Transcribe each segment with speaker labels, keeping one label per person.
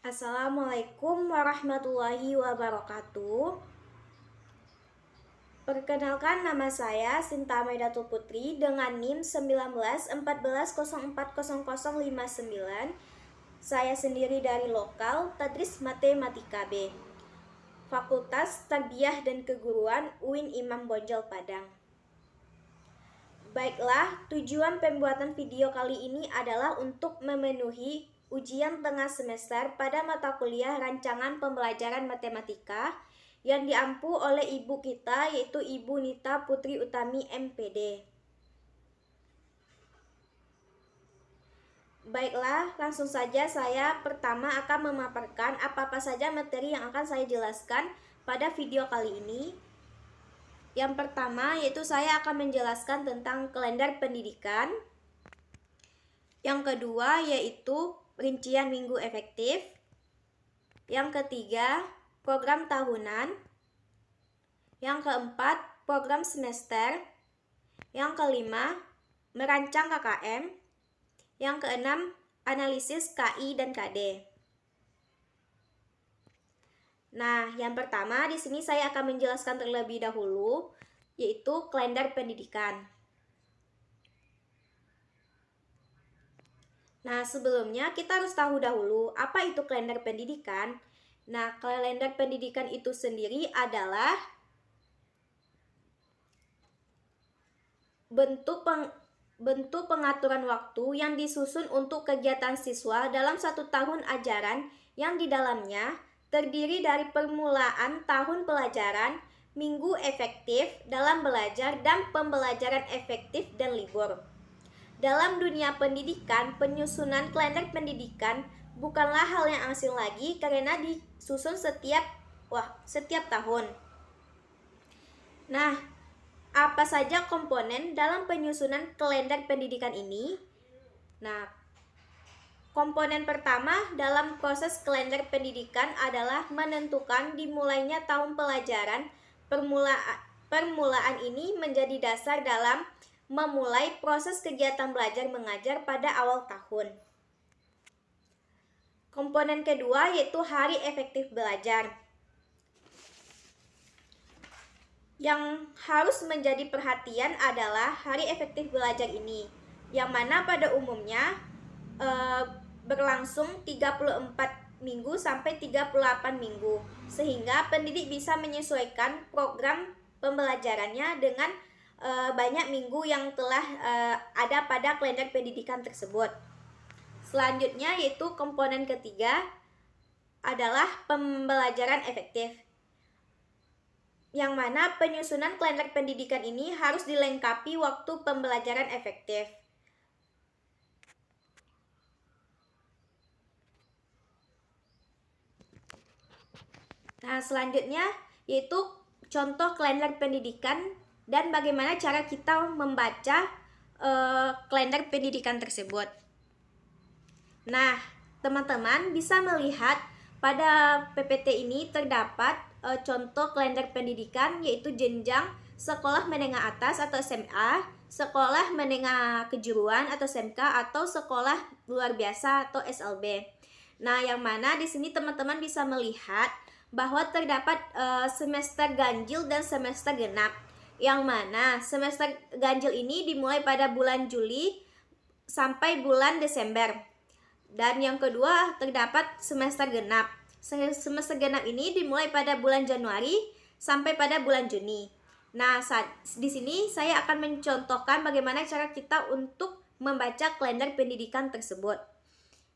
Speaker 1: Assalamualaikum warahmatullahi wabarakatuh. Perkenalkan, nama saya Sinta Maidatul Putri dengan NIM 191400400059. Saya sendiri dari lokal Tadris Matematika B, Fakultas Tarbiyah dan Keguruan UIN Imam Bonjol Padang. Baiklah, tujuan pembuatan video kali ini adalah untuk memenuhi ujian tengah semester pada mata kuliah rancangan pembelajaran matematika yang diampu oleh ibu kita, yaitu Ibu Nita Putri Utami MPD. Baiklah, langsung saja saya pertama akan memaparkan apa-apa saja materi yang akan saya jelaskan pada video kali ini. Yang pertama yaitu saya akan menjelaskan tentang kalender pendidikan. Yang kedua yaitu rincian minggu efektif. Yang ketiga, program tahunan. Yang keempat, program semester. Yang kelima, merancang KKM. Yang keenam, analisis KI dan KD. Nah, yang pertama di sini saya akan menjelaskan terlebih dahulu, yaitu kalender pendidikan. Nah, sebelumnya kita harus tahu dahulu apa itu kalender pendidikan. Nah, kalender pendidikan itu sendiri adalah bentuk pengaturan waktu yang disusun untuk kegiatan siswa dalam satu tahun ajaran yang di dalamnya terdiri dari permulaan tahun pelajaran, minggu efektif dalam belajar, dan pembelajaran efektif dan libur. Dalam dunia pendidikan, penyusunan kalender pendidikan bukanlah hal yang asing lagi karena disusun setiap tahun. Nah, apa saja komponen dalam penyusunan kalender pendidikan ini? Nah, komponen pertama dalam proses kalender pendidikan adalah menentukan dimulainya tahun pelajaran. Permulaan ini menjadi dasar dalam memulai proses kegiatan belajar mengajar pada awal tahun. Komponen kedua yaitu hari efektif belajar. Yang harus menjadi perhatian adalah hari efektif belajar ini, yang mana pada umumnya berlangsung 34 minggu sampai 38 minggu, sehingga pendidik bisa menyesuaikan program pembelajarannya dengan banyak minggu yang telah ada pada kalender pendidikan tersebut. Selanjutnya yaitu komponen ketiga adalah pembelajaran efektif, yang mana penyusunan kalender pendidikan ini harus dilengkapi waktu pembelajaran efektif. Nah, selanjutnya yaitu contoh kalender pendidikan dan bagaimana cara kita membaca kalender pendidikan tersebut. Nah, teman-teman bisa melihat pada PPT ini terdapat contoh kalender pendidikan, yaitu jenjang sekolah menengah atas atau SMA, sekolah menengah kejuruan atau SMK, atau sekolah luar biasa atau SLB. Nah, yang mana di sini teman-teman bisa melihat bahwa terdapat semester ganjil dan semester genap, yang mana semester ganjil ini dimulai pada bulan Juli sampai bulan Desember, dan yang kedua terdapat semester genap. Semester genap ini dimulai pada bulan Januari sampai pada bulan Juni. Nah, di sini saya akan mencontohkan bagaimana cara kita untuk membaca kalender pendidikan tersebut.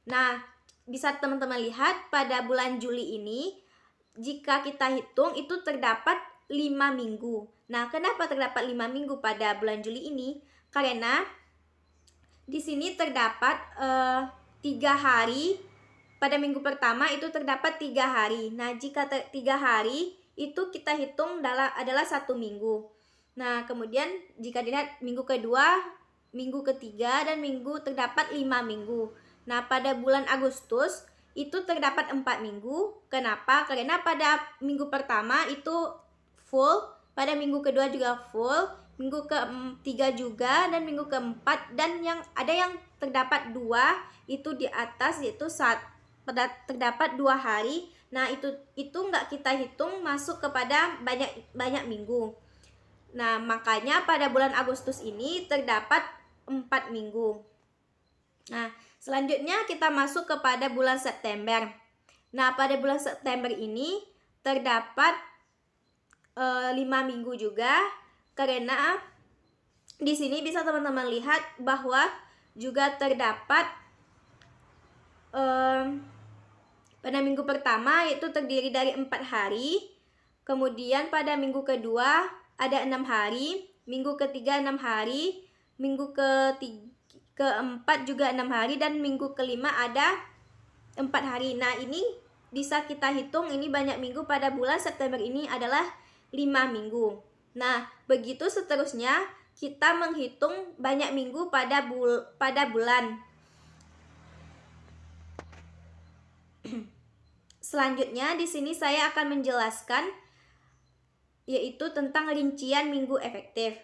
Speaker 1: Nah, bisa teman-teman lihat pada bulan Juli ini, jika kita hitung itu terdapat 5 minggu. Nah, kenapa terdapat 5 minggu pada bulan Juli ini? Karena di sini terdapat 3 hari. Pada minggu pertama itu terdapat 3 hari. Nah, jika 3 hari itu kita hitung adalah 1 minggu. Nah, kemudian jika dilihat minggu kedua, minggu ketiga, dan minggu terdapat 5 minggu. Nah, pada bulan Agustus itu terdapat 4 minggu. Kenapa? Karena pada minggu pertama itu full, pada minggu kedua juga full, minggu ketiga juga, dan minggu keempat, dan yang terdapat 2 itu di atas, yaitu terdapat 2 hari. Nah, itu nggak kita hitung masuk kepada banyak minggu. Nah, makanya pada bulan Agustus ini terdapat 4 minggu. Nah, selanjutnya kita masuk kepada bulan September. Nah, pada bulan September ini terdapat 5 minggu juga, karena di sini bisa teman-teman lihat bahwa juga terdapat pada minggu pertama yaitu terdiri dari 4 hari. Kemudian pada minggu kedua ada 6 hari, minggu ketiga 6 hari, minggu keempat juga 6 hari, dan minggu kelima ada 4 hari. Nah, ini bisa kita hitung ini banyak minggu pada bulan September ini adalah 5 minggu. Nah, begitu seterusnya kita menghitung banyak minggu pada bulan. Selanjutnya di sini saya akan menjelaskan yaitu tentang rincian minggu efektif.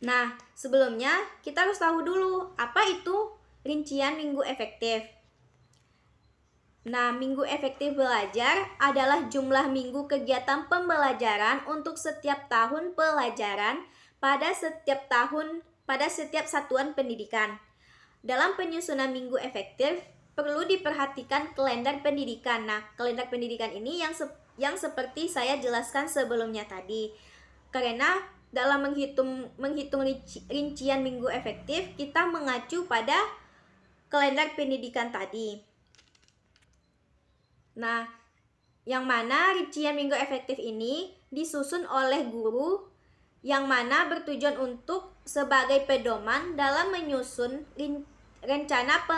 Speaker 1: Nah, sebelumnya kita harus tahu dulu apa itu rincian minggu efektif. Nah, minggu efektif belajar adalah jumlah minggu kegiatan pembelajaran untuk setiap tahun pelajaran pada setiap satuan pendidikan. Dalam penyusunan minggu efektif perlu diperhatikan kalender pendidikan. Nah, kalender pendidikan ini yang seperti saya jelaskan sebelumnya tadi. Karena dalam menghitung rincian minggu efektif, kita mengacu pada kalender pendidikan tadi. Nah, yang mana rincian minggu efektif ini disusun oleh guru, yang mana bertujuan untuk sebagai pedoman dalam menyusun rencana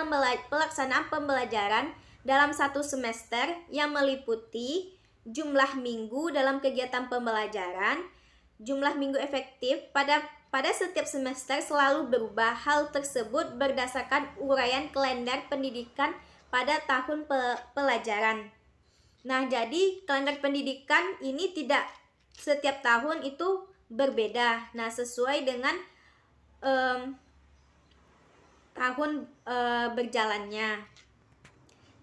Speaker 1: pelaksanaan pembelajaran dalam satu semester yang meliputi jumlah minggu dalam kegiatan pembelajaran. Jumlah minggu efektif pada setiap semester selalu berubah. Hal tersebut berdasarkan uraian kalender pendidikan pada tahun pelajaran. Nah, jadi kalender pendidikan ini tidak setiap tahun itu berbeda. Nah, sesuai dengan tahun berjalannya.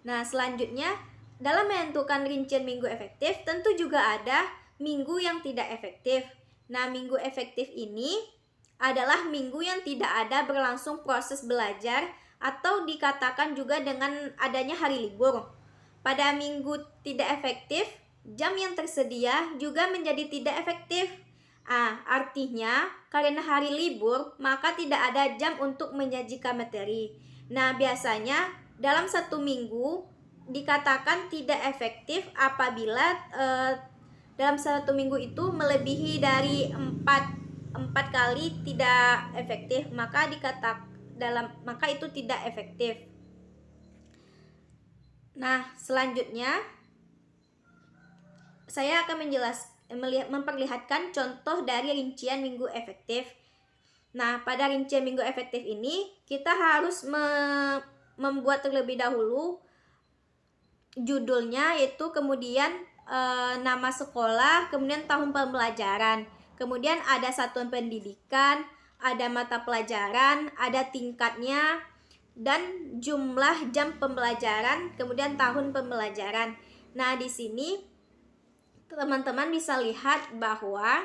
Speaker 1: Nah, selanjutnya dalam menentukan rincian minggu efektif tentu juga ada minggu yang tidak efektif. Nah, minggu efektif ini adalah minggu yang tidak ada berlangsung proses belajar atau dikatakan juga dengan adanya hari libur. Pada minggu tidak efektif, jam yang tersedia juga menjadi tidak efektif. Artinya karena hari libur maka tidak ada jam untuk menyajikan materi. Nah, biasanya dalam satu minggu dikatakan tidak efektif apabila dalam satu minggu itu melebihi dari 4 kali tidak efektif, maka itu tidak efektif. Nah, selanjutnya saya akan memperlihatkan contoh dari rincian minggu efektif. Nah, pada rincian minggu efektif ini kita harus membuat terlebih dahulu judulnya, yaitu kemudian nama sekolah, kemudian tahun pembelajaran, kemudian ada satuan pendidikan, ada mata pelajaran, ada tingkatnya, dan jumlah jam pembelajaran, kemudian tahun pembelajaran. Nah, di sini teman-teman bisa lihat bahwa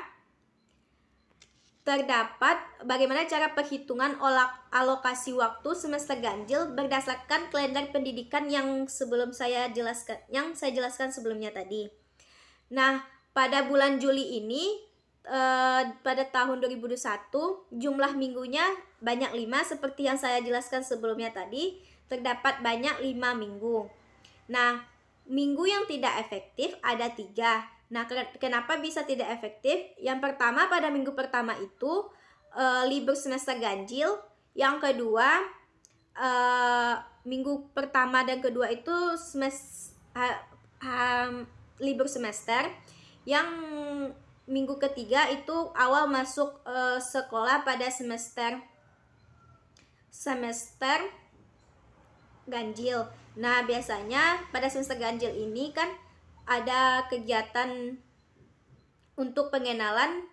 Speaker 1: terdapat bagaimana cara perhitungan alokasi waktu semester ganjil berdasarkan kalender pendidikan yang saya jelaskan sebelumnya tadi. Nah, pada bulan Juli ini pada tahun 2021 jumlah minggunya banyak 5 seperti yang saya jelaskan sebelumnya tadi, terdapat banyak 5 minggu. Nah, minggu yang tidak efektif ada 3. Nah, kenapa bisa tidak efektif? Yang pertama, pada minggu pertama itu libur semester ganjil. Yang kedua, minggu pertama dan kedua itu libur semester. Yang minggu ketiga itu awal masuk sekolah pada semester ganjil. Nah, biasanya pada semester ganjil ini kan ada kegiatan untuk pengenalan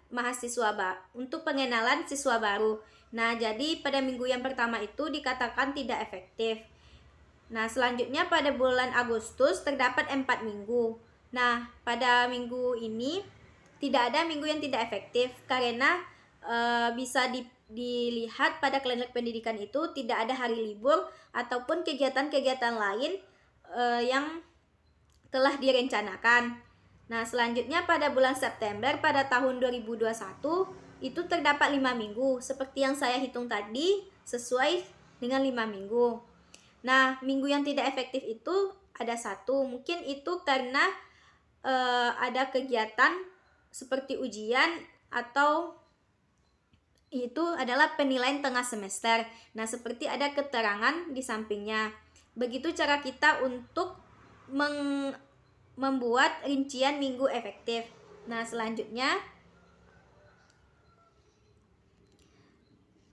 Speaker 1: siswa baru. Nah, jadi pada minggu yang pertama itu dikatakan tidak efektif. Nah, selanjutnya pada bulan Agustus terdapat 4 minggu. Nah, pada minggu ini tidak ada minggu yang tidak efektif karena bisa dilihat pada kalender pendidikan itu tidak ada hari libur ataupun kegiatan-kegiatan lain yang telah direncanakan. Nah, selanjutnya pada bulan September pada tahun 2021 itu terdapat 5 minggu seperti yang saya hitung tadi, sesuai dengan 5 minggu. Nah, minggu yang tidak efektif itu ada 1, mungkin itu karena ada kegiatan seperti ujian atau itu adalah penilaian tengah semester. Nah, seperti ada keterangan di sampingnya. Begitu cara kita untuk membuat rincian minggu efektif. Nah, selanjutnya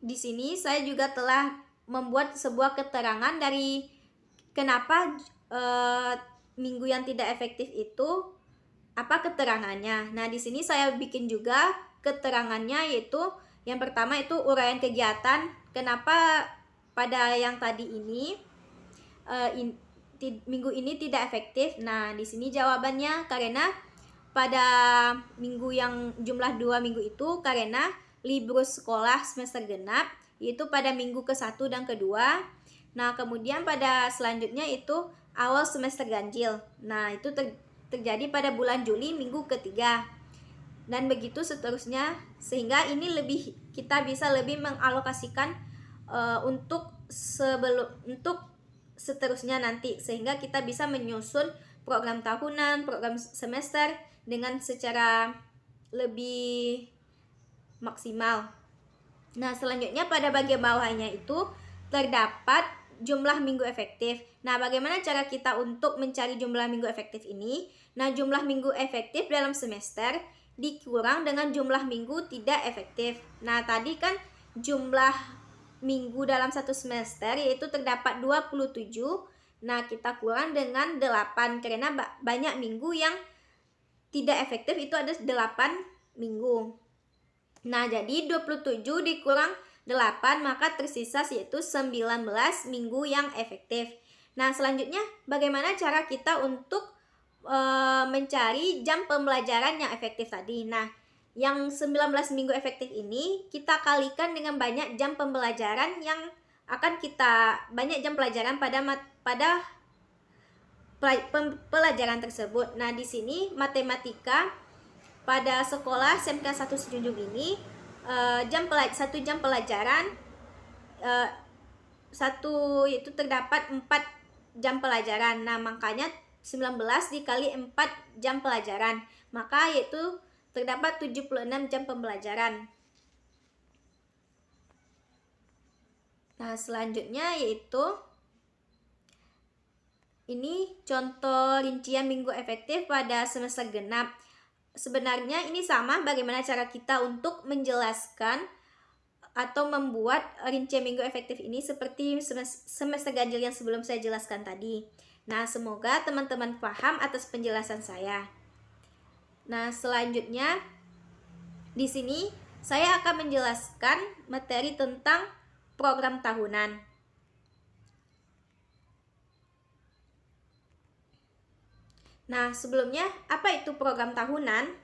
Speaker 1: di sini saya juga telah membuat sebuah keterangan dari kenapa minggu yang tidak efektif itu apa keterangannya. Nah, di sini saya bikin juga keterangannya, yaitu yang pertama itu uraian kegiatan. Kenapa pada yang tadi ini minggu ini tidak efektif? Nah, di sini jawabannya karena pada minggu yang jumlah 2 minggu itu karena libur sekolah semester genap, yaitu pada minggu ke-1 dan kedua. Nah, kemudian pada selanjutnya itu awal semester ganjil. Nah, itu terjadi pada bulan Juli minggu ketiga. Dan begitu seterusnya, sehingga ini kita bisa lebih mengalokasikan untuk seterusnya nanti, sehingga kita bisa menyusun program tahunan, program semester dengan secara lebih maksimal. Nah, selanjutnya pada bagian bawahnya itu terdapat jumlah minggu efektif. Nah, bagaimana cara kita untuk mencari jumlah minggu efektif ini? Nah, jumlah minggu efektif dalam semester dikurang dengan jumlah minggu tidak efektif. Nah, tadi kan jumlah minggu dalam satu semester yaitu terdapat 27. Nah, kita kurang dengan 8 karena banyak minggu yang tidak efektif, itu ada 8 minggu. Nah, jadi 27 dikurang 8 maka tersisa yaitu 19 minggu yang efektif. Nah, selanjutnya bagaimana cara kita untuk mencari jam pembelajaran yang efektif tadi? Nah, yang 19 minggu efektif ini kita kalikan dengan banyak jam pembelajaran yang akan banyak jam pelajaran pada pelajaran tersebut. Nah, di sini matematika pada sekolah SMK 1 Sejunjung ini 1 jam pelajaran itu terdapat 4 jam pelajaran. Nah, makanya 19 dikali 4 jam pelajaran, maka yaitu terdapat 76 jam pembelajaran. Nah, selanjutnya yaitu ini contoh rincian minggu efektif pada semester genap. Sebenarnya ini sama bagaimana cara kita untuk menjelaskan atau membuat rincian minggu efektif ini seperti semester ganjil yang sebelum saya jelaskan tadi. Nah, semoga teman-teman paham atas penjelasan saya. Nah, selanjutnya di sini saya akan menjelaskan materi tentang program tahunan. Nah, sebelumnya apa itu program tahunan?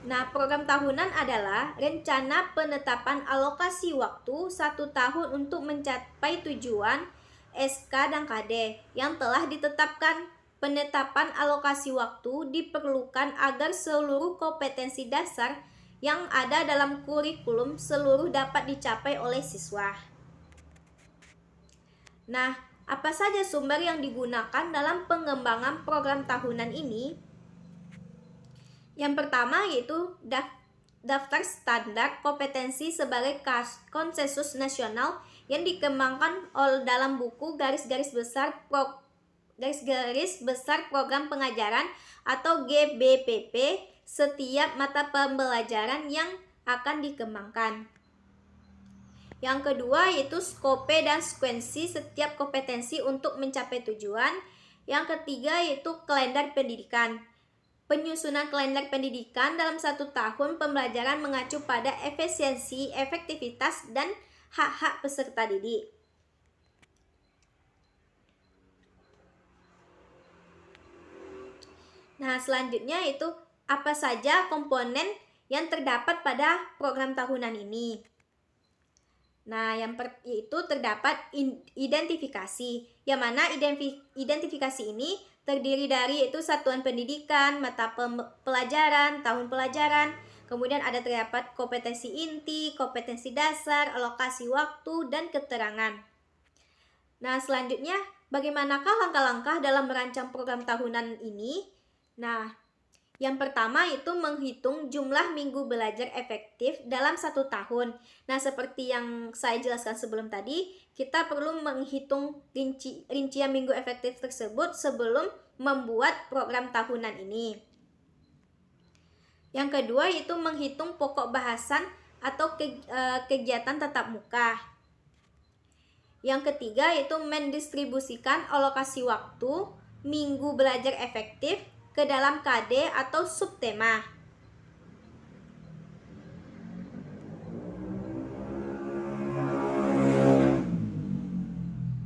Speaker 1: Nah, program tahunan adalah rencana penetapan alokasi waktu 1 tahun untuk mencapai tujuan SK dan KD yang telah ditetapkan. Penetapan alokasi waktu diperlukan agar seluruh kompetensi dasar yang ada dalam kurikulum seluruh dapat dicapai oleh siswa. Nah, apa saja sumber yang digunakan dalam pengembangan program tahunan ini? Yang pertama yaitu daftar standar kompetensi sebagai konsensus nasional yang dikembangkan dalam buku garis-garis besar program pengajaran atau GBPP setiap mata pembelajaran yang akan dikembangkan. Yang kedua yaitu skope dan sekuensi setiap kompetensi untuk mencapai tujuan. Yang ketiga yaitu kalender pendidikan. Penyusunan kalender pendidikan dalam 1 tahun pembelajaran mengacu pada efisiensi, efektivitas, dan hak-hak peserta didik. Nah, selanjutnya itu apa saja komponen yang terdapat pada program tahunan ini. Nah, itu terdapat identifikasi, yang mana identifikasi ini terdiri dari itu satuan pendidikan, mata pelajaran, tahun pelajaran, kemudian ada terdapat kompetensi inti, kompetensi dasar, alokasi waktu, dan keterangan. Nah, selanjutnya bagaimanakah langkah-langkah dalam merancang program tahunan ini? Nah, yang pertama itu menghitung jumlah minggu belajar efektif dalam 1 tahun. Nah, seperti yang saya jelaskan sebelum tadi, kita perlu menghitung rincian minggu efektif tersebut sebelum membuat program tahunan ini. Yang kedua itu menghitung pokok bahasan atau kegiatan tatap muka. Yang ketiga itu mendistribusikan alokasi waktu minggu belajar efektif ke dalam KD atau subtema.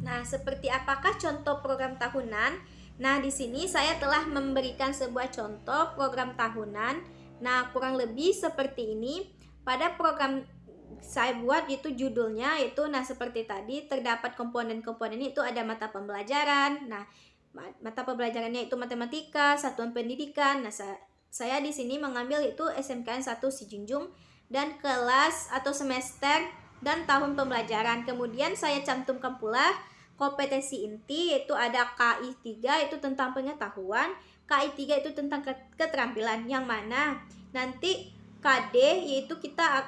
Speaker 1: Nah, seperti apakah contoh program tahunan? Nah, di sini saya telah memberikan sebuah contoh program tahunan. Nah, kurang lebih seperti ini. Pada program saya buat itu judulnya itu seperti tadi terdapat komponen-komponen itu ada mata pembelajaran. Nah, mata pembelajarannya itu matematika, satuan pendidikan. Nah, saya di sini mengambil itu SMKN 1 Sijunjung dan kelas atau semester dan tahun pembelajaran. Kemudian saya cantumkan pula kompetensi inti, yaitu ada KI 3 itu tentang pengetahuan, KI 3 itu tentang keterampilan, yang mana nanti KD yaitu kita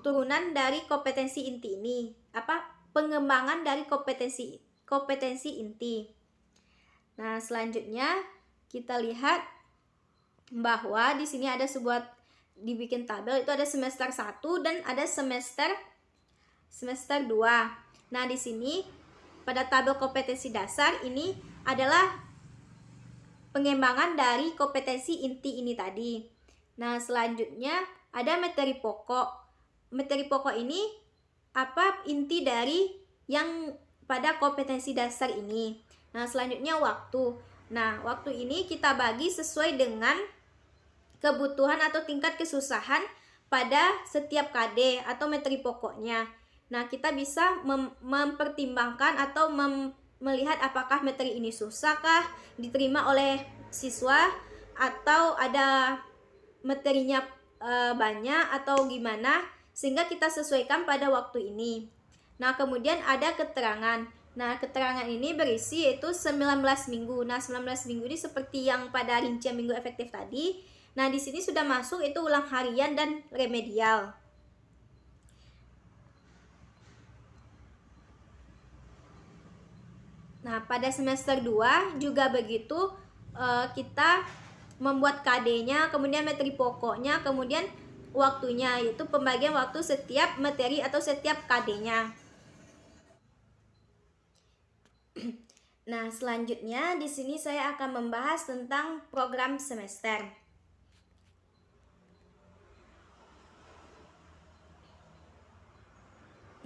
Speaker 1: turunan dari kompetensi inti ini, pengembangan dari kompetensi inti. Nah, selanjutnya kita lihat bahwa di sini ada sebuah dibikin tabel, itu ada semester 1 dan ada semester 2. Nah, di sini pada tabel kompetensi dasar ini adalah pengembangan dari kompetensi inti ini tadi. Nah, selanjutnya ada materi pokok. Materi pokok ini inti dari yang pada kompetensi dasar ini. Nah, selanjutnya waktu. Nah, waktu ini kita bagi sesuai dengan kebutuhan atau tingkat kesusahan pada setiap KD atau materi pokoknya. Nah, kita bisa mempertimbangkan atau melihat apakah materi ini susahkah diterima oleh siswa atau ada materinya banyak atau gimana, sehingga kita sesuaikan pada waktu ini. Nah, kemudian ada keterangan. Nah, keterangan ini berisi yaitu 19 minggu. Nah, 19 minggu ini seperti yang pada rincian minggu efektif tadi. Nah, di sini sudah masuk itu ulang harian dan remedial. Nah, pada semester 2 juga begitu, kita membuat KD-nya, kemudian materi pokoknya, kemudian waktunya, yaitu pembagian waktu setiap materi atau setiap KD-nya. Nah, selanjutnya di sini saya akan membahas tentang program semester.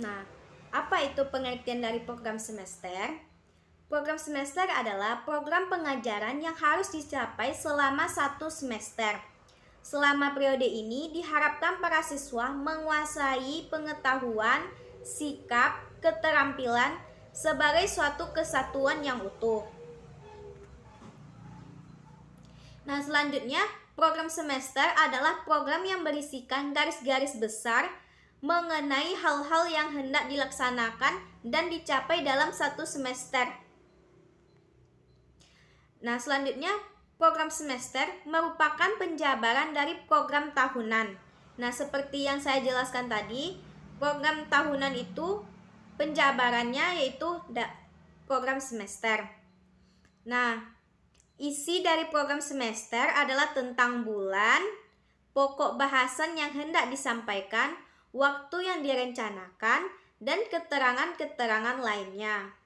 Speaker 1: Nah, apa itu pengertian dari program semester? Program semester adalah program pengajaran yang harus dicapai selama 1 semester. Selama periode ini diharapkan para siswa menguasai pengetahuan, sikap, keterampilan sebagai suatu kesatuan yang utuh. Nah, selanjutnya program semester adalah program yang berisikan garis-garis besar mengenai hal-hal yang hendak dilaksanakan dan dicapai dalam 1 semester. Nah, selanjutnya program semester merupakan penjabaran dari program tahunan. Nah, seperti yang saya jelaskan tadi, program tahunan itu penjabarannya yaitu program semester. Nah, isi dari program semester adalah tentang bulan, pokok bahasan yang hendak disampaikan, waktu yang direncanakan, dan keterangan-keterangan lainnya.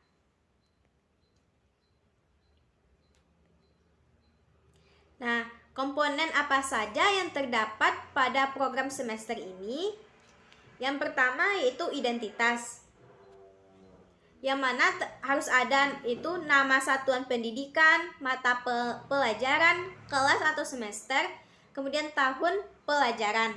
Speaker 1: Nah, komponen apa saja yang terdapat pada program semester ini? Yang pertama yaitu identitas, yang mana harus ada itu nama satuan pendidikan, mata pelajaran, kelas atau semester, kemudian tahun pelajaran.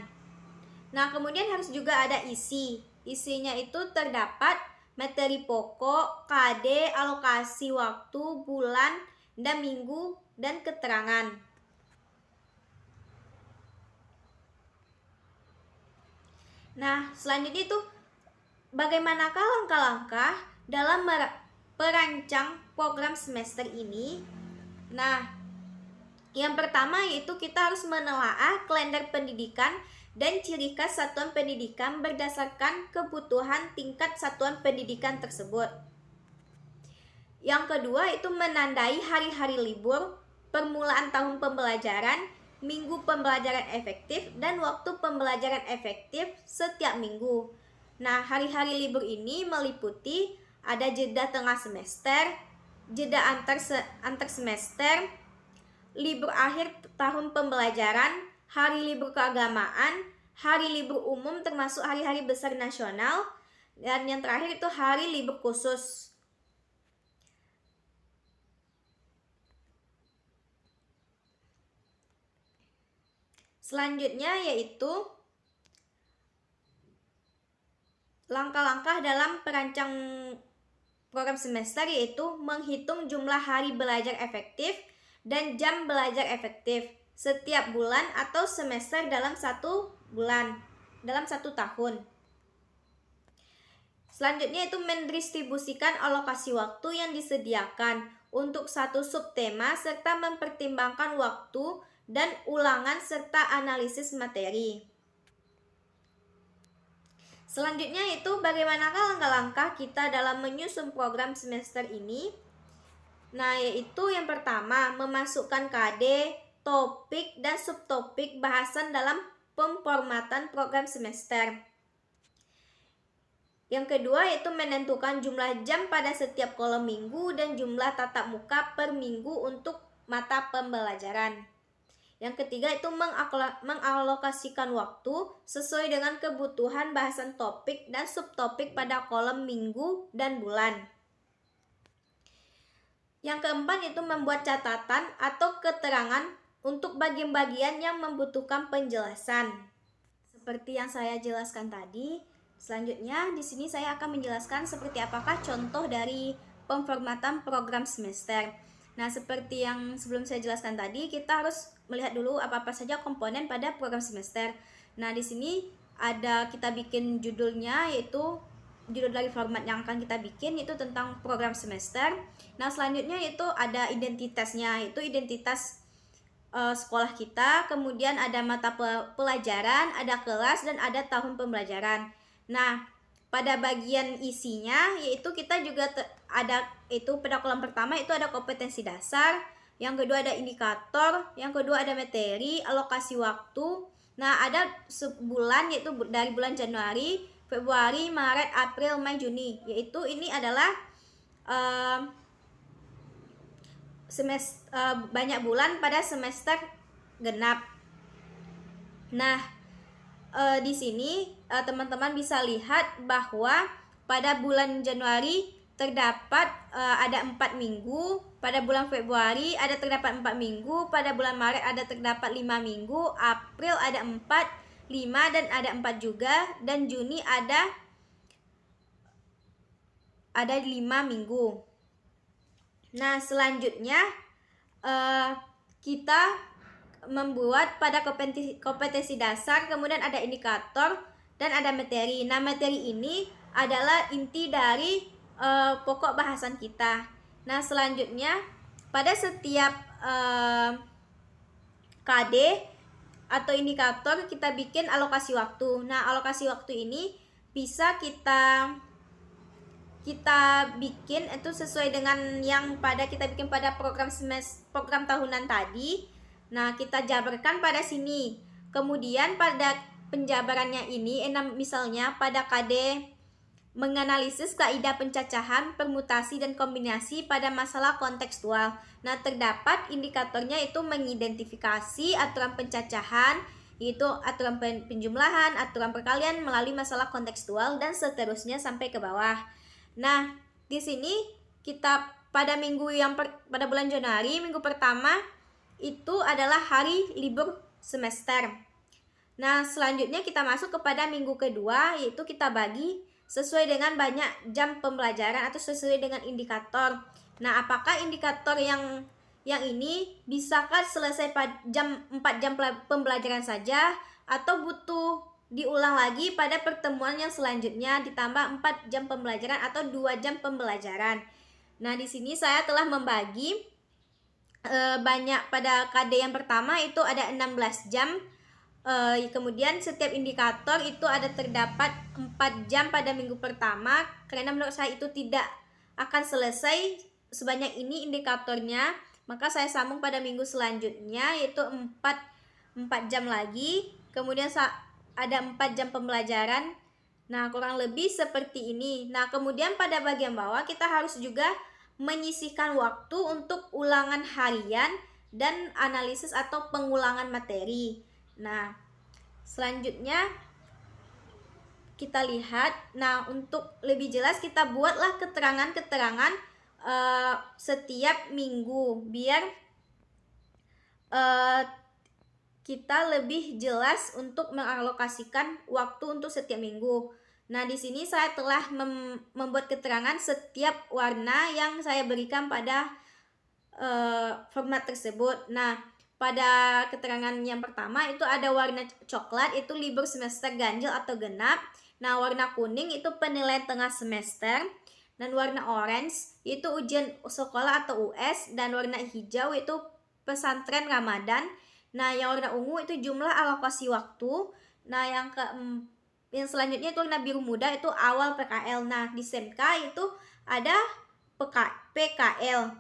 Speaker 1: Nah, kemudian harus juga ada isi. Isinya itu terdapat materi pokok, KD, alokasi waktu, bulan, dan minggu, dan keterangan. Nah, selanjutnya itu bagaimanakah langkah-langkah dalam merancang program semester ini? Nah, yang pertama yaitu kita harus menelaah kalender pendidikan dan ciri khas satuan pendidikan berdasarkan kebutuhan tingkat satuan pendidikan tersebut. Yang kedua itu menandai hari-hari libur, permulaan tahun pembelajaran, minggu pembelajaran efektif, dan waktu pembelajaran efektif setiap minggu. Nah, hari-hari libur ini meliputi ada jeda tengah semester, jeda antar semester, libur akhir tahun pembelajaran, hari libur keagamaan, hari libur umum termasuk hari-hari besar nasional, dan yang terakhir itu hari libur khusus. Selanjutnya yaitu langkah-langkah dalam perancang program semester, yaitu menghitung jumlah hari belajar efektif dan jam belajar efektif setiap bulan atau semester dalam satu tahun. Selanjutnya itu mendistribusikan alokasi waktu yang disediakan untuk satu subtema serta mempertimbangkan waktu dan ulangan serta analisis materi. Selanjutnya itu bagaimanakah langkah-langkah kita dalam menyusun program semester ini? Nah, yaitu yang pertama memasukkan KD, topik, dan subtopik bahasan dalam pemformatan program semester. Yang kedua yaitu menentukan jumlah jam pada setiap kolom minggu dan jumlah tatap muka per minggu untuk mata pembelajaran. Yang ketiga itu mengalokasikan waktu sesuai dengan kebutuhan bahasan topik dan subtopik pada kolom minggu dan bulan. Yang keempat itu membuat catatan atau keterangan untuk bagian-bagian yang membutuhkan penjelasan. Seperti yang saya jelaskan tadi, selanjutnya di sini saya akan menjelaskan seperti apakah contoh dari pemformatan program semester. Nah, seperti yang sebelum saya jelaskan tadi, kita harus melihat dulu apa-apa saja komponen pada program semester. Nah, di sini ada kita bikin judulnya, yaitu judul dari format yang akan kita bikin itu tentang program semester. Nah, selanjutnya itu ada identitasnya, yaitu identitas sekolah kita, kemudian ada mata pelajaran, ada kelas, dan ada tahun pembelajaran. Nah, pada bagian isinya yaitu kita juga ada itu pada kolom pertama itu ada kompetensi dasar, yang kedua ada indikator, yang kedua ada materi, alokasi waktu. Nah, ada sebulan yaitu dari bulan Januari, Februari, Maret, April, Mei, Juni, yaitu ini adalah banyak bulan pada semester genap. Nah, di sini teman-teman bisa lihat bahwa pada bulan Januari terdapat ada 4 minggu, pada bulan Februari ada terdapat 4 minggu, pada bulan Maret ada terdapat 5 minggu, April ada 4, 5 dan ada 4 juga, dan Juni ada 5 minggu. Nah, selanjutnya kita membuat pada kompetensi dasar, kemudian ada indikator dan ada materi. Nah, materi ini adalah inti dari pokok bahasan kita. Nah, selanjutnya pada setiap KD atau indikator kita bikin alokasi waktu. Nah, alokasi waktu ini bisa kita bikin itu sesuai dengan yang kita bikin pada program tahunan tadi. Nah, kita jabarkan pada sini. Kemudian pada penjabarannya ini, misalnya pada KD menganalisis kaidah pencacahan, permutasi, dan kombinasi pada masalah kontekstual. Nah, terdapat indikatornya itu mengidentifikasi aturan pencacahan, yaitu aturan penjumlahan, aturan perkalian melalui masalah kontekstual, dan seterusnya sampai ke bawah. Nah, di sini kita pada pada bulan Januari, minggu pertama itu adalah hari libur semester. Nah, selanjutnya kita masuk kepada minggu kedua, yaitu kita bagi sesuai dengan banyak jam pembelajaran atau sesuai dengan indikator. Nah, apakah indikator yang ini bisakah selesai pada 4 jam pembelajaran saja atau butuh diulang lagi pada pertemuan yang selanjutnya ditambah 4 jam pembelajaran atau 2 jam pembelajaran. Nah, di sini saya telah membagi banyak pada KD yang pertama itu ada 16 jam. Kemudian setiap indikator itu ada terdapat 4 jam pada minggu pertama, karena menurut saya itu tidak akan selesai sebanyak ini indikatornya, maka saya sambung pada minggu selanjutnya yaitu 4 jam lagi. Kemudian ada 4 jam pembelajaran. Nah, kurang lebih seperti ini. Nah, kemudian pada bagian bawah kita harus juga menyisihkan waktu untuk ulangan harian dan analisis atau pengulangan materi. Nah, selanjutnya kita lihat. Nah, untuk lebih jelas kita buatlah keterangan-keterangan setiap minggu biar kita lebih jelas untuk mengalokasikan waktu untuk setiap minggu. Nah, di sini saya telah membuat keterangan setiap warna yang saya berikan pada format tersebut. Nah, pada keterangan yang pertama itu ada warna coklat, itu libur semester ganjil atau genap. Nah, warna kuning itu penilaian tengah semester. Dan warna orange itu ujian sekolah atau US. Dan warna hijau itu pesantren Ramadan. Nah, yang warna ungu itu jumlah alokasi waktu. Nah, yang selanjutnya itu warna biru muda itu awal PKL. Nah, di SMK itu ada PKL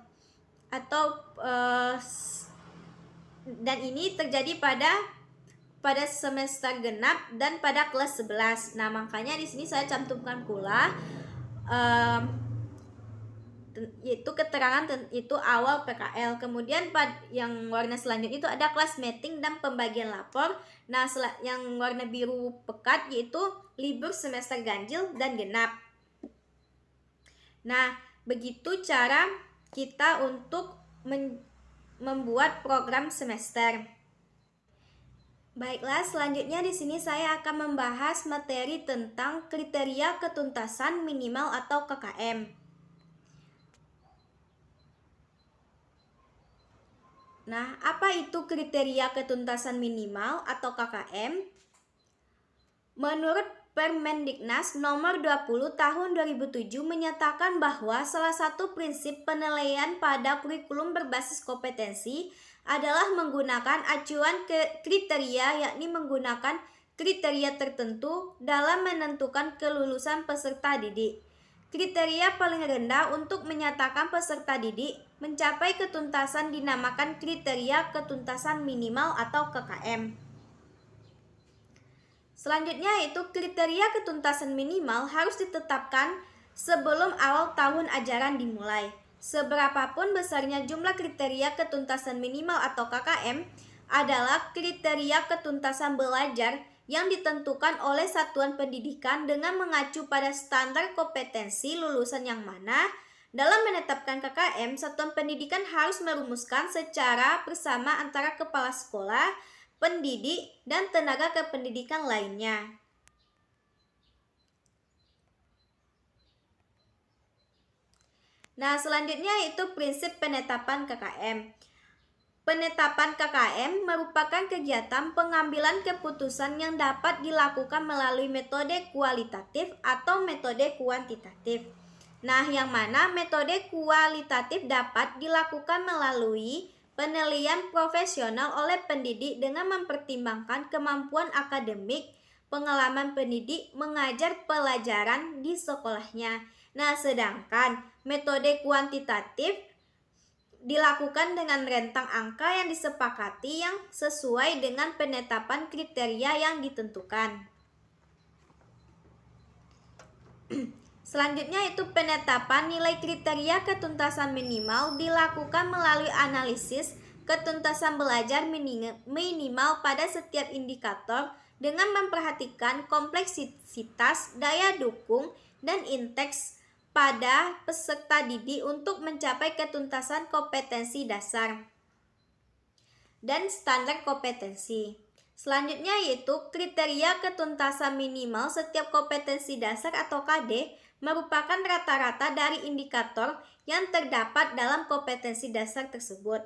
Speaker 1: atau dan ini terjadi pada semester genap dan pada kelas 11. Nah, makanya di sini saya cantumkan pula yaitu keterangan itu awal PKL. Kemudian yang warna selanjutnya itu ada kelas meeting dan pembagian lapor. Nah, yang warna biru pekat yaitu libur semester ganjil dan genap. Nah, begitu cara kita untuk membuat program semester. Baiklah, selanjutnya di sini saya akan membahas materi tentang kriteria ketuntasan minimal atau KKM. Nah, apa itu kriteria ketuntasan minimal atau KKM? Menurut Permendiknas nomor 20 tahun 2007 menyatakan bahwa salah satu prinsip penilaian pada kurikulum berbasis kompetensi adalah menggunakan acuan kriteria, yakni menggunakan kriteria tertentu dalam menentukan kelulusan peserta didik. Kriteria paling rendah untuk menyatakan peserta didik mencapai ketuntasan dinamakan kriteria ketuntasan minimal atau KKM. Selanjutnya yaitu kriteria ketuntasan minimal harus ditetapkan sebelum awal tahun ajaran dimulai. Seberapapun besarnya jumlah kriteria ketuntasan minimal atau KKM adalah kriteria ketuntasan belajar yang ditentukan oleh satuan pendidikan dengan mengacu pada standar kompetensi lulusan yang mana. Dalam menetapkan KKM, satuan pendidikan harus merumuskan secara bersama antara kepala sekolah, pendidik, dan tenaga kependidikan lainnya. Nah, selanjutnya itu prinsip penetapan KKM. Penetapan KKM merupakan kegiatan pengambilan keputusan yang dapat dilakukan melalui metode kualitatif atau metode kuantitatif. Nah, yang mana metode kualitatif dapat dilakukan melalui penilaian profesional oleh pendidik dengan mempertimbangkan kemampuan akademik, pengalaman pendidik mengajar pelajaran di sekolahnya. Nah, sedangkan metode kuantitatif dilakukan dengan rentang angka yang disepakati yang sesuai dengan penetapan kriteria yang ditentukan. Selanjutnya itu penetapan nilai kriteria ketuntasan minimal dilakukan melalui analisis ketuntasan belajar minimal pada setiap indikator dengan memperhatikan kompleksitas, daya dukung, dan indeks pada peserta didik untuk mencapai ketuntasan kompetensi dasar dan standar kompetensi. Selanjutnya yaitu kriteria ketuntasan minimal setiap kompetensi dasar atau KD merupakan rata-rata dari indikator yang terdapat dalam kompetensi dasar tersebut.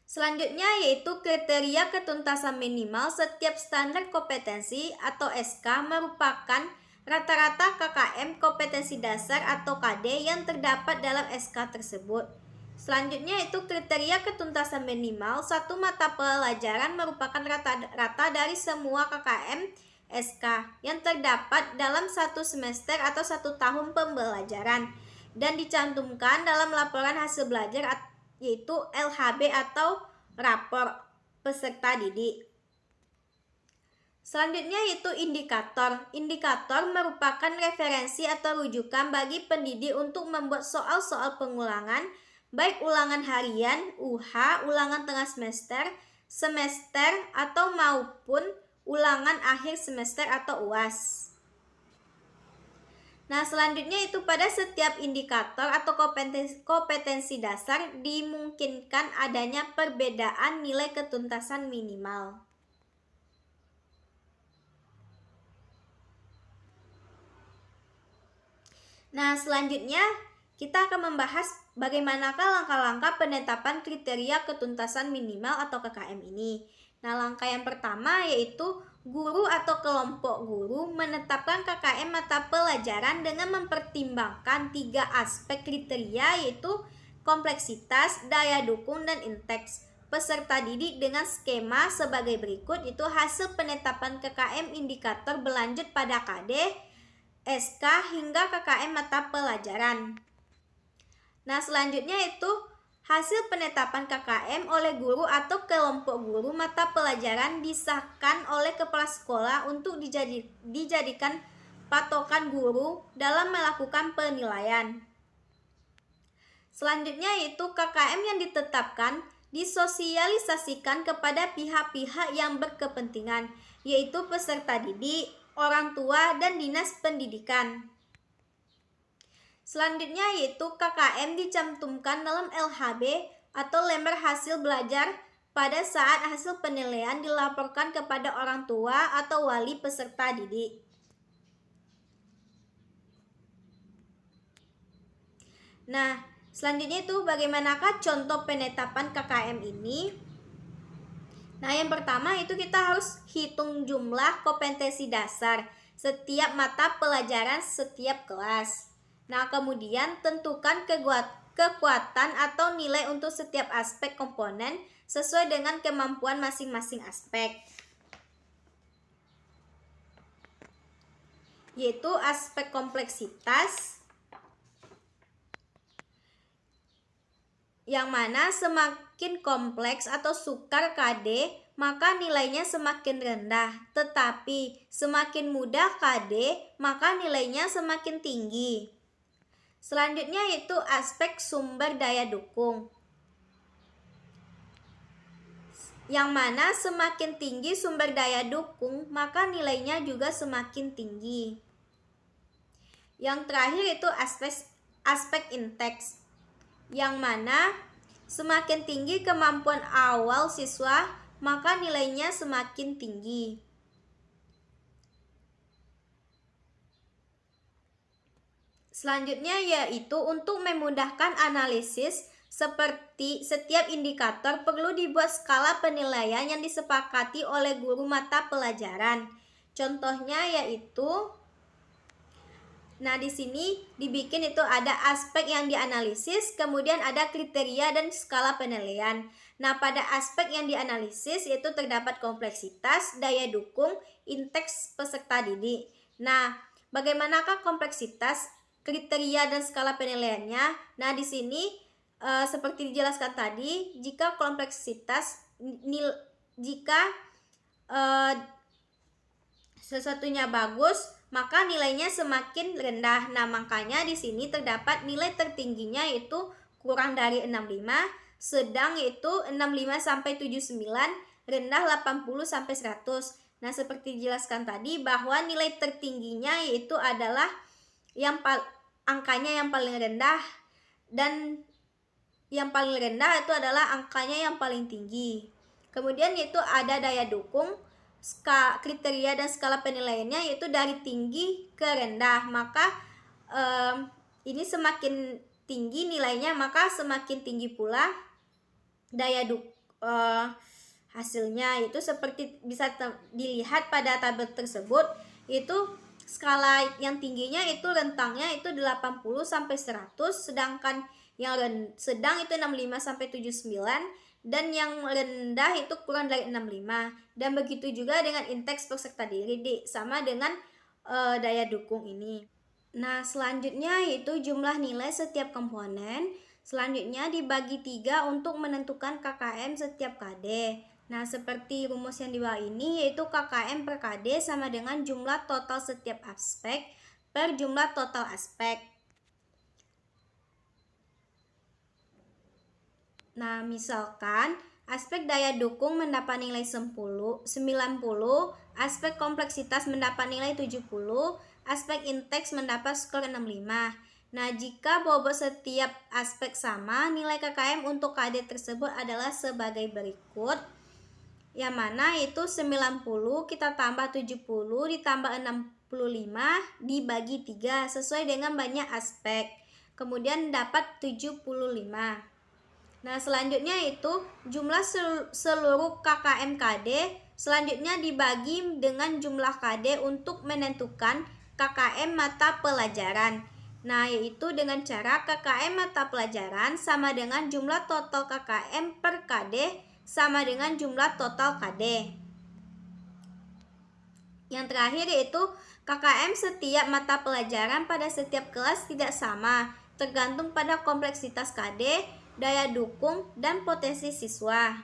Speaker 1: Selanjutnya yaitu kriteria ketuntasan minimal setiap standar kompetensi atau SK merupakan rata-rata KKM kompetensi dasar atau KD yang terdapat dalam SK tersebut. Selanjutnya itu kriteria ketuntasan minimal satu mata pelajaran merupakan rata-rata dari semua KKM SK yang terdapat dalam satu semester atau 1 tahun pembelajaran dan dicantumkan dalam laporan hasil belajar yaitu LHB atau rapor peserta didik. Selanjutnya yaitu indikator. Indikator merupakan referensi atau rujukan bagi pendidik untuk membuat soal-soal pengulangan baik ulangan harian, UH, ulangan tengah semester, atau maupun ulangan akhir semester atau UAS. Nah, selanjutnya itu pada setiap indikator atau kompetensi dasar dimungkinkan adanya perbedaan nilai ketuntasan minimal. Nah, selanjutnya kita akan membahas bagaimanakah langkah-langkah penetapan kriteria ketuntasan minimal atau KKM ini. Nah, langkah yang pertama yaitu guru atau kelompok guru menetapkan KKM mata pelajaran dengan mempertimbangkan 3 aspek kriteria yaitu kompleksitas, daya dukung, dan indeks peserta didik dengan skema sebagai berikut, itu hasil penetapan KKM indikator berlanjut pada KD, SK, hingga KKM mata pelajaran. Nah, selanjutnya itu hasil penetapan KKM oleh guru atau kelompok guru mata pelajaran disahkan oleh kepala sekolah untuk dijadikan patokan guru dalam melakukan penilaian. Selanjutnya yaitu KKM yang ditetapkan disosialisasikan kepada pihak-pihak yang berkepentingan, yaitu peserta didik, orang tua, dan dinas pendidikan. Selanjutnya yaitu KKM dicantumkan dalam LHB atau lembar hasil belajar pada saat hasil penilaian dilaporkan kepada orang tua atau wali peserta didik. Nah, selanjutnya itu bagaimanakah contoh penetapan KKM ini? Nah, yang pertama itu kita harus hitung jumlah kompetensi dasar setiap mata pelajaran setiap kelas. Nah, kemudian tentukan kekuatan atau nilai untuk setiap aspek komponen sesuai dengan kemampuan masing-masing aspek. Yaitu aspek kompleksitas, yang mana semakin kompleks atau sukar KD, maka nilainya semakin rendah. Tetapi semakin mudah KD, maka nilainya semakin tinggi. Selanjutnya yaitu aspek sumber daya dukung, yang mana semakin tinggi sumber daya dukung, maka nilainya juga semakin tinggi. Yang terakhir itu aspek indeks, yang mana semakin tinggi kemampuan awal siswa, maka nilainya semakin tinggi. Selanjutnya yaitu untuk memudahkan analisis, seperti setiap indikator perlu dibuat skala penilaian yang disepakati oleh guru mata pelajaran. Contohnya yaitu, nah di sini dibikin itu ada aspek yang dianalisis, kemudian ada kriteria dan skala penilaian. Nah, pada aspek yang dianalisis yaitu terdapat kompleksitas, daya dukung, indeks peserta didik. Nah, bagaimanakah kompleksitas, kriteria, dan skala penilaiannya? Nah, di sini seperti dijelaskan tadi, jika kompleksitas sesuatunya bagus, maka nilainya semakin rendah. Nah, makanya di sini terdapat nilai tertingginya yaitu kurang dari 65, sedang yaitu 65 sampai 79, rendah 80 sampai 100. Nah, seperti dijelaskan tadi bahwa nilai tertingginya yaitu adalah angkanya yang paling rendah, dan yang paling rendah itu adalah angkanya yang paling tinggi. Kemudian yaitu ada daya dukung, kriteria dan skala penilaiannya yaitu dari tinggi ke rendah. Maka ini semakin tinggi nilainya, maka semakin tinggi pula daya hasilnya. Itu seperti bisa dilihat pada tabel tersebut, itu skala yang tingginya itu rentangnya itu 80 sampai 100, sedangkan yang sedang itu 65 sampai 79, dan yang rendah itu kurang dari 65. Dan begitu juga dengan indeks peserta diri, sama dengan daya dukung ini. Nah, selanjutnya yaitu jumlah nilai setiap komponen. Selanjutnya dibagi 3 untuk menentukan KKM setiap KD. Nah, seperti rumus yang di bawah ini, yaitu KKM per KD sama dengan jumlah total setiap aspek per jumlah total aspek. Nah, misalkan aspek daya dukung mendapat nilai 90, aspek kompleksitas mendapat nilai 70, aspek indeks mendapat skor 65. Nah, jika bobot setiap aspek sama, nilai KKM untuk KD tersebut adalah sebagai berikut. Yang mana itu 90 kita tambah 70 ditambah 65 dibagi 3 sesuai dengan banyak aspek. Kemudian dapat 75. Nah, selanjutnya itu jumlah seluruh KKM KD. Selanjutnya dibagi dengan jumlah KD untuk menentukan KKM mata pelajaran. Nah, yaitu dengan cara KKM mata pelajaran sama dengan jumlah total KKM per KD sama dengan jumlah total KD. Yang terakhir yaitu KKM setiap mata pelajaran pada setiap kelas tidak sama, tergantung pada kompleksitas KD, daya dukung, dan potensi siswa.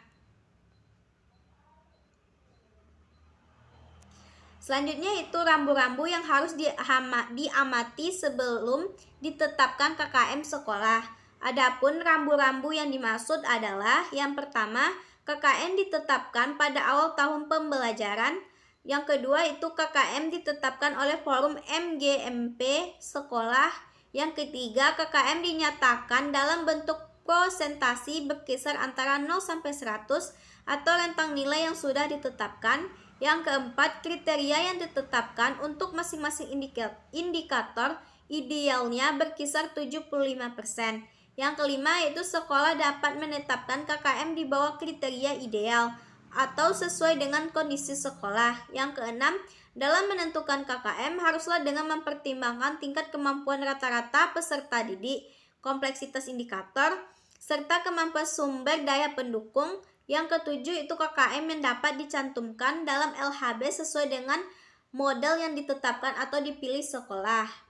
Speaker 1: Selanjutnya itu rambu-rambu yang harus diamati sebelum ditetapkan KKM sekolah. Adapun rambu-rambu yang dimaksud adalah yang pertama, KKM ditetapkan pada awal tahun pembelajaran. Yang kedua itu KKM ditetapkan oleh forum MGMP sekolah. Yang ketiga, KKM dinyatakan dalam bentuk prosentasi berkisar antara 0 sampai 100 atau rentang nilai yang sudah ditetapkan. Yang keempat, kriteria yang ditetapkan untuk masing-masing indikator idealnya berkisar 75%. Yang kelima yaitu sekolah dapat menetapkan KKM di bawah kriteria ideal atau sesuai dengan kondisi sekolah. Yang keenam, dalam menentukan KKM haruslah dengan mempertimbangkan tingkat kemampuan rata-rata peserta didik, kompleksitas indikator, serta kemampuan sumber daya pendukung. Yang ketujuh itu KKM yang dapat dicantumkan dalam LHB sesuai dengan model yang ditetapkan atau dipilih sekolah.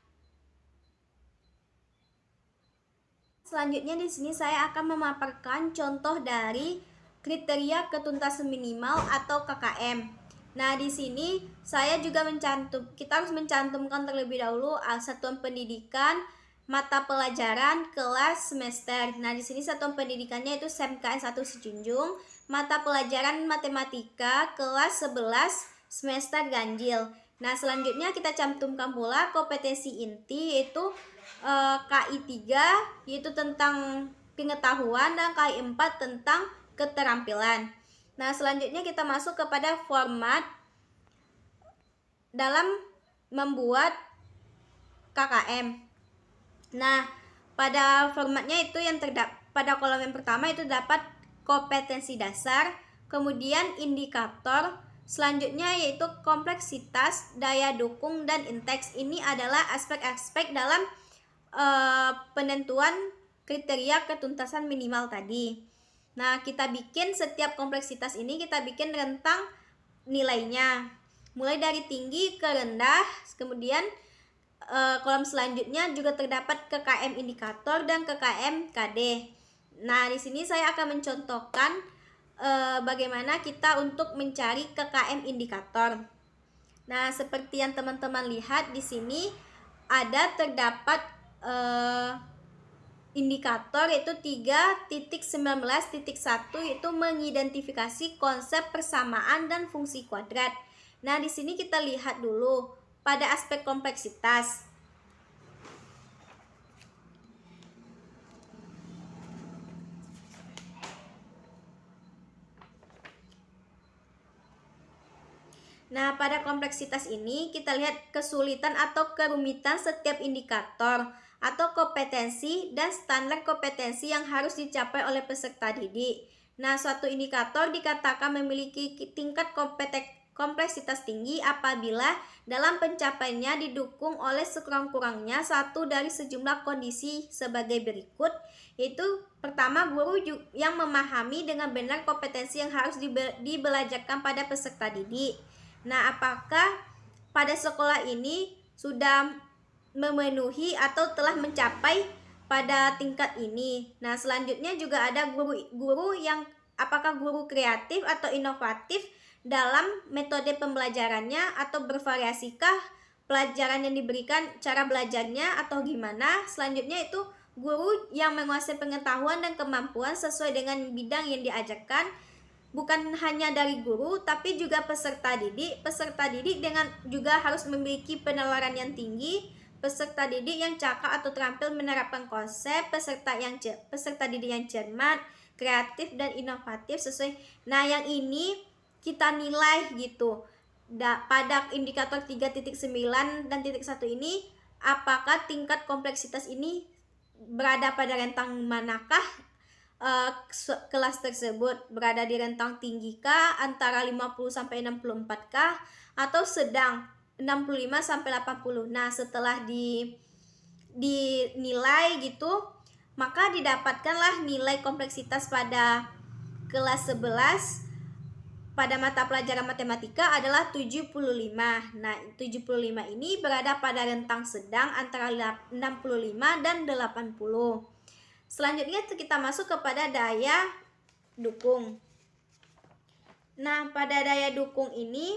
Speaker 1: Selanjutnya di sini saya akan memaparkan contoh dari kriteria ketuntasan minimal atau KKM. Nah, di sini saya juga kita harus mencantumkan terlebih dahulu satuan pendidikan, mata pelajaran, kelas, semester. Nah, di sini satuan pendidikannya itu SMKN 1 Sijunjung, mata pelajaran matematika kelas 11 semester ganjil. Nah, selanjutnya kita cantumkan pula kompetensi inti yaitu KI 3 yaitu tentang pengetahuan, dan KI 4 tentang keterampilan. Nah, selanjutnya kita masuk kepada format dalam membuat KKM. Nah, pada formatnya itu yang pada kolom yang pertama itu dapat kompetensi dasar, kemudian indikator, selanjutnya yaitu kompleksitas, daya dukung, dan indeks. Ini adalah aspek-aspek dalam penentuan kriteria ketuntasan minimal tadi. Nah, kita bikin setiap kompleksitas ini kita bikin rentang nilainya, mulai dari tinggi ke rendah. Kemudian kolom selanjutnya juga terdapat KKM indikator dan KKM KD. Nah, di sini saya akan mencontohkan bagaimana kita untuk mencari KKM indikator. Nah, seperti yang teman-teman lihat di sini ada terdapat indikator yaitu 3.19.1 yaitu mengidentifikasi konsep persamaan dan fungsi kuadrat. Nah, di sini kita lihat dulu pada aspek kompleksitas. Nah, pada kompleksitas ini kita lihat kesulitan atau kerumitan setiap indikator atau kompetensi dan standar kompetensi yang harus dicapai oleh peserta didik. Nah, suatu indikator dikatakan memiliki tingkat kompleksitas tinggi apabila dalam pencapaiannya didukung oleh sekurang-kurangnya satu dari sejumlah kondisi sebagai berikut, yaitu pertama, guru yang memahami dengan benar kompetensi yang harus dibelajarkan pada peserta didik. Nah, apakah pada sekolah ini sudah memenuhi atau telah mencapai pada tingkat ini? Nah, selanjutnya juga ada guru yang apakah guru kreatif atau inovatif dalam metode pembelajarannya atau bervariasikah pelajaran yang diberikan cara belajarnya atau gimana? Selanjutnya itu guru yang menguasai pengetahuan dan kemampuan sesuai dengan bidang yang diajarkan. Bukan hanya dari guru, tapi juga peserta didik. Peserta didik juga harus memiliki penalaran yang tinggi. Peserta didik yang cakap atau terampil menerapkan konsep. Peserta didik yang cermat, kreatif, dan inovatif sesuai. Nah, yang ini kita nilai gitu. Pada indikator 3.9 dan 1 ini, apakah tingkat kompleksitas ini berada pada rentang manakah? Kelas tersebut berada di rentang tinggikah antara 50-64kah atau sedang 65-80. Nah, setelah dinilai gitu, maka didapatkanlah nilai kompleksitas pada kelas 11 pada mata pelajaran matematika adalah 75. Nah, 75 ini berada pada rentang sedang antara 65 dan 80. Selanjutnya kita masuk kepada daya dukung. Nah, pada daya dukung ini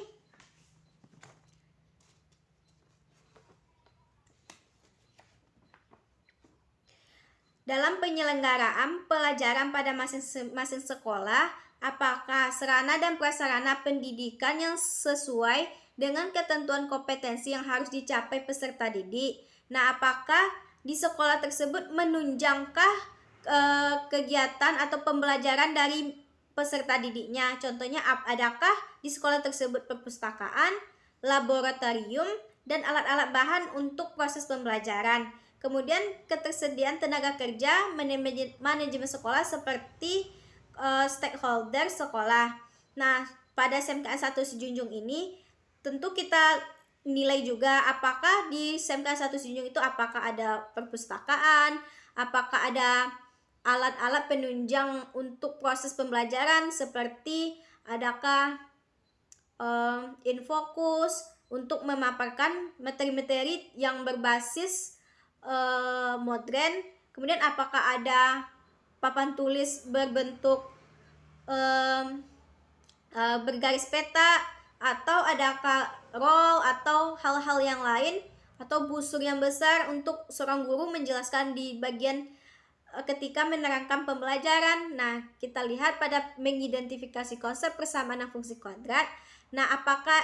Speaker 1: dalam penyelenggaraan pelajaran pada masing-masing sekolah, apakah sarana dan prasarana pendidikan yang sesuai dengan ketentuan kompetensi yang harus dicapai peserta didik? Nah, apakah di sekolah tersebut menunjangkah kegiatan atau pembelajaran dari peserta didiknya? Contohnya, adakah di sekolah tersebut perpustakaan, laboratorium, dan alat-alat bahan untuk proses pembelajaran? Kemudian ketersediaan tenaga kerja, manajemen sekolah seperti stakeholder sekolah. Nah, pada SMKN 1 Sejunjung ini tentu kita nilai juga apakah di SMKN 1 Sejunjung itu apakah ada perpustakaan, apakah ada alat-alat penunjang untuk proses pembelajaran seperti adakah infokus untuk memaparkan materi-materi yang berbasis modern. Kemudian apakah ada papan tulis berbentuk bergaris peta, atau adakah roll atau hal-hal yang lain, atau busur yang besar untuk seorang guru menjelaskan di bagian ketika menerangkan pembelajaran. Nah, kita lihat pada mengidentifikasi konsep persamaan dan fungsi kuadrat. Nah, apakah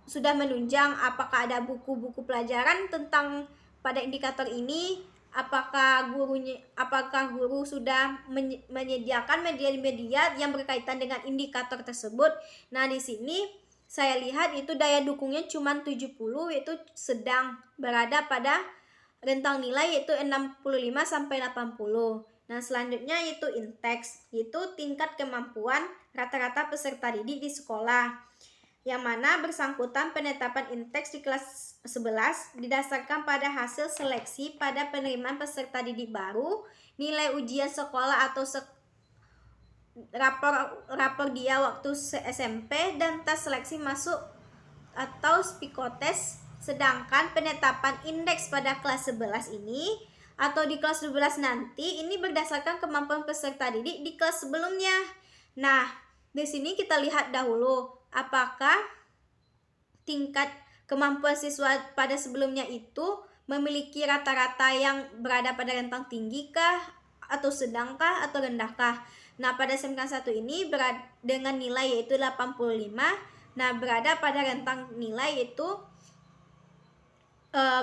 Speaker 1: sudah menunjang, apakah ada buku-buku pelajaran tentang pada indikator ini? Apakah guru sudah menyediakan media-media yang berkaitan dengan indikator tersebut? Nah, di sini saya lihat itu daya dukungnya cuma 70, yaitu sedang berada pada rentang nilai yaitu 65-80. Nah, selanjutnya yaitu INTEX, yaitu tingkat kemampuan rata-rata peserta didik di sekolah, yang mana bersangkutan penetapan INTEX di kelas 11 didasarkan pada hasil seleksi pada penerimaan peserta didik baru, nilai ujian sekolah atau rapor dia waktu SMP, dan tes seleksi masuk atau psikotes. Sedangkan penetapan indeks pada kelas 11 ini atau di kelas 12 nanti ini berdasarkan kemampuan peserta didik di kelas sebelumnya. Nah, di sini kita lihat dahulu apakah tingkat kemampuan siswa pada sebelumnya itu memiliki rata-rata yang berada pada rentang tinggi kah, atau sedangkah, atau rendahkah. Nah, pada SMK 1 ini dengan nilai yaitu 85, nah berada pada rentang nilai yaitu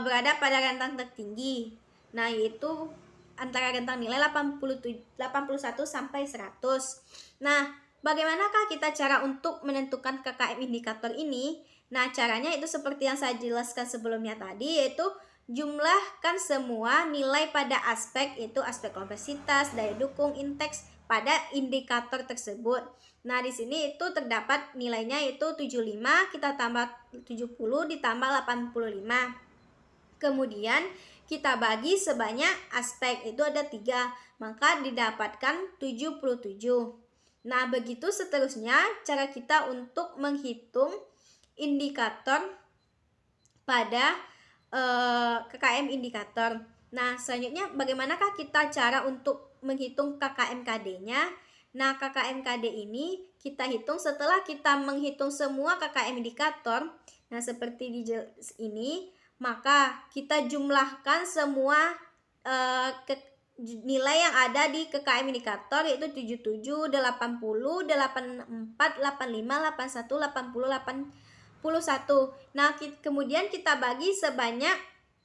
Speaker 1: berada pada rentang tertinggi. Nah, yaitu antara rentang nilai 81 sampai 100. Nah, bagaimanakah kita cara untuk menentukan KKM indikator ini? Nah, caranya itu seperti yang saya jelaskan sebelumnya tadi, yaitu jumlahkan semua nilai pada aspek, yaitu aspek kompleksitas, daya dukung, indeks pada indikator tersebut. Nah, di sini itu terdapat nilainya yaitu 75, kita tambah 70 ditambah 85. Kemudian kita bagi sebanyak aspek, itu ada 3, maka didapatkan 77. Nah, begitu seterusnya cara kita untuk menghitung indikator pada KKM indikator. Nah, selanjutnya bagaimanakah kita cara untuk menghitung KKM KD-nya? Nah, KKM KD ini kita hitung setelah kita menghitung semua KKM indikator. Nah, seperti di ini, maka kita jumlahkan semua nilai yang ada di KKM indikator, yaitu 77, 80, 84, 85, 81, 80, 81. Nah, kemudian kita bagi sebanyak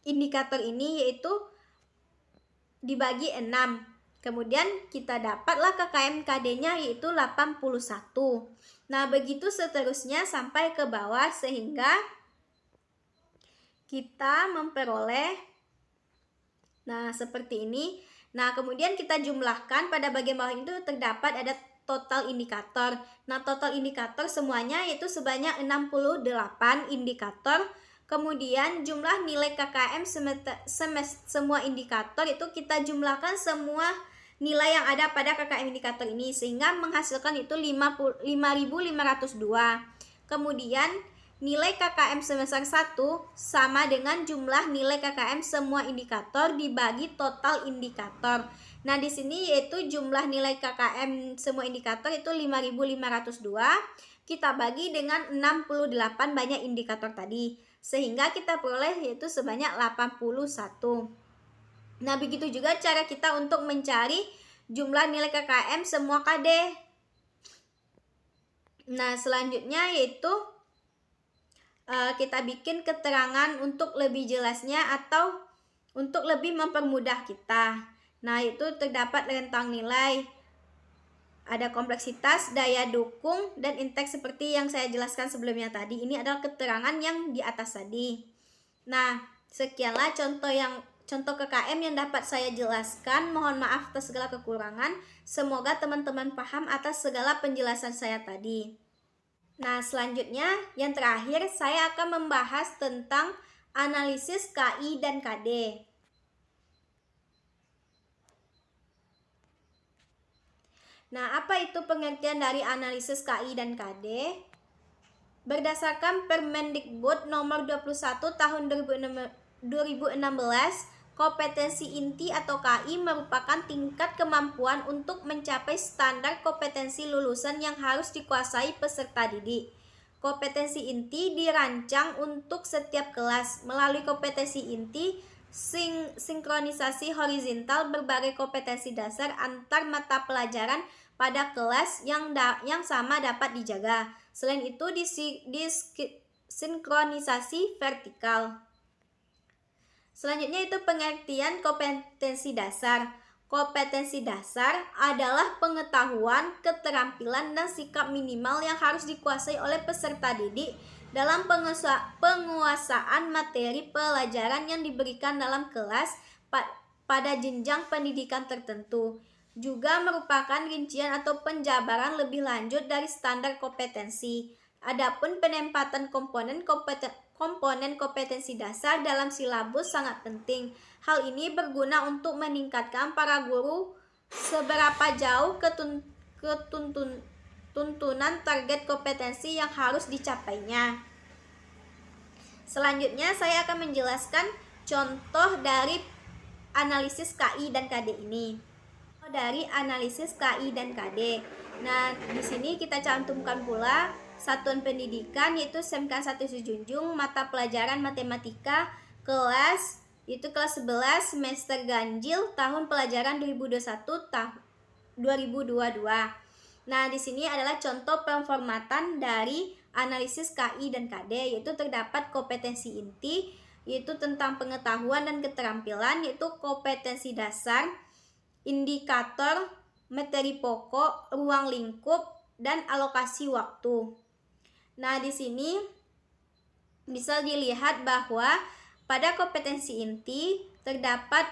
Speaker 1: indikator ini, yaitu dibagi 6. Kemudian kita dapatlah KKM KD-nya yaitu 81. Nah, begitu seterusnya sampai ke bawah sehingga kita memperoleh seperti ini. Nah, kemudian kita jumlahkan pada bagian bawah itu terdapat ada total indikator. Nah, total indikator semuanya yaitu sebanyak 68 indikator. Kemudian jumlah nilai KKM semua indikator itu kita jumlahkan semua nilai yang ada pada KKM indikator ini sehingga menghasilkan itu 5.502. Kemudian nilai KKM semester 1 sama dengan jumlah nilai KKM semua indikator dibagi total indikator. Nah, di sini yaitu jumlah nilai KKM semua indikator itu 5.502, kita bagi dengan 68 banyak indikator tadi, sehingga kita peroleh yaitu sebanyak 81. Nah, begitu juga cara kita untuk mencari jumlah nilai KKM semua KD. Nah, selanjutnya yaitu kita bikin keterangan untuk lebih jelasnya atau untuk lebih mempermudah kita. Nah, itu terdapat rentang nilai, ada kompleksitas, daya dukung, dan indeks seperti yang saya jelaskan sebelumnya tadi. Ini adalah keterangan yang di atas tadi. Nah, sekianlah contoh KKM yang dapat saya jelaskan. Mohon maaf atas segala kekurangan. Semoga teman-teman paham atas segala penjelasan saya tadi. Nah, selanjutnya yang terakhir saya akan membahas tentang analisis KI dan KD. Nah, apa itu pengertian dari analisis KI dan KD? Berdasarkan Permendikbud nomor 21 tahun 2016, kompetensi inti atau KI merupakan tingkat kemampuan untuk mencapai standar kompetensi lulusan yang harus dikuasai peserta didik. Kompetensi inti dirancang untuk setiap kelas. Melalui kompetensi inti, sinkronisasi horizontal berbagai kompetensi dasar antar mata pelajaran pada kelas yang sama dapat dijaga. Selain itu, sinkronisasi vertikal. Selanjutnya itu pengertian kompetensi dasar. Kompetensi dasar adalah pengetahuan, keterampilan, dan sikap minimal yang harus dikuasai oleh peserta didik dalam penguasaan materi pelajaran yang diberikan dalam kelas pada jenjang pendidikan tertentu. Juga merupakan rincian atau penjabaran lebih lanjut dari standar kompetensi. Adapun penempatan komponen kompetensi dasar dalam silabus sangat penting. Hal ini berguna untuk meningkatkan para guru seberapa jauh tuntunan target kompetensi yang harus dicapainya. Selanjutnya saya akan menjelaskan contoh dari analisis KI dan KD ini. Dari analisis KI dan KD. Nah, di sini kita cantumkan pula satuan pendidikan yaitu SMK 1 Sejunjung, mata pelajaran matematika kelas 11 semester ganjil tahun pelajaran 2022. Nah, di sini adalah contoh pemformatan dari analisis KI dan KD, yaitu terdapat kompetensi inti, yaitu tentang pengetahuan dan keterampilan, yaitu kompetensi dasar, indikator, materi pokok, ruang lingkup, dan alokasi waktu. Nah, di sini bisa dilihat bahwa pada kompetensi inti terdapat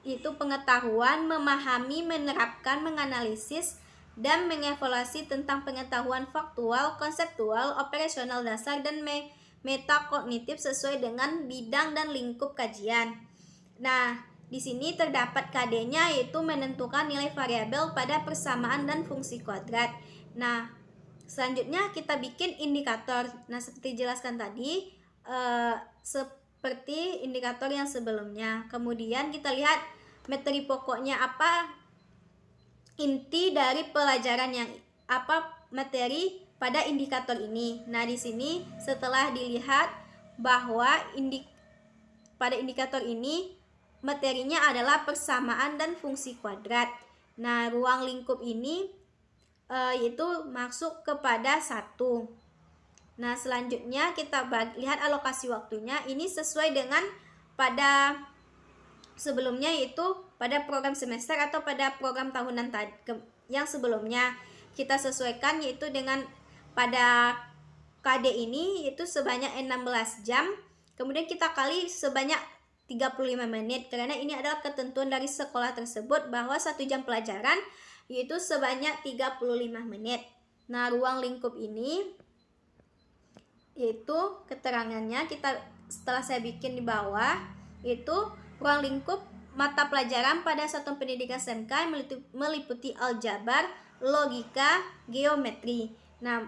Speaker 1: itu pengetahuan, memahami, menerapkan, menganalisis, dan mengevaluasi tentang pengetahuan faktual, konseptual, operasional dasar, dan metakognitif sesuai dengan bidang dan lingkup kajian. Nah, di sini terdapat KD-nya yaitu menentukan nilai variabel pada persamaan dan fungsi kuadrat. Nah, selanjutnya kita bikin indikator. Nah, seperti dijelaskan tadi, seperti indikator yang sebelumnya. Kemudian kita lihat materi pokoknya apa, inti dari pelajaran yang apa materi pada indikator ini. Nah, di sini setelah dilihat bahwa pada indikator ini materinya adalah persamaan dan fungsi kuadrat. Nah, ruang lingkup ini yaitu masuk kepada 1. Nah, selanjutnya kita lihat alokasi waktunya. Ini sesuai dengan pada sebelumnya, yaitu pada program semester atau pada program tahunan yang sebelumnya. Kita sesuaikan yaitu dengan pada KD ini yaitu sebanyak 16 jam. Kemudian kita kali sebanyak 35 menit karena ini adalah ketentuan dari sekolah tersebut bahwa 1 jam pelajaran yaitu sebanyak 35 menit. Nah, ruang lingkup ini yaitu keterangannya setelah saya bikin di bawah, itu ruang lingkup mata pelajaran pada satuan pendidikan SMK yang meliputi aljabar, logika, geometri. Nah,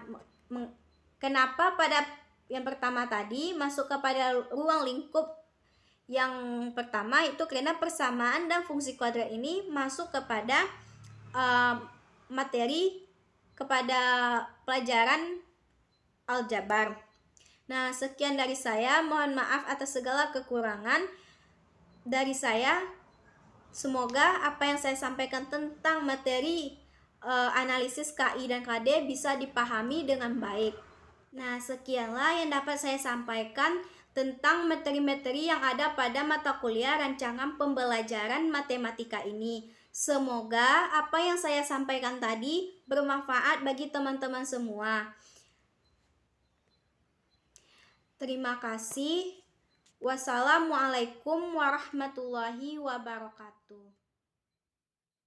Speaker 1: kenapa pada yang pertama tadi masuk kepada ruang lingkup yang pertama itu karena persamaan dan fungsi kuadrat ini masuk kepada materi kepada pelajaran aljabar. Nah, sekian dari saya. Mohon maaf atas segala kekurangan dari saya. Semoga apa yang saya sampaikan tentang materi analisis KI dan KD bisa dipahami dengan baik. Nah, sekianlah yang dapat saya sampaikan tentang materi-materi yang ada pada mata kuliah rancangan pembelajaran matematika ini. Semoga apa yang saya sampaikan tadi bermanfaat bagi teman-teman semua. Terima kasih. Wassalamualaikum warahmatullahi wabarakatuh.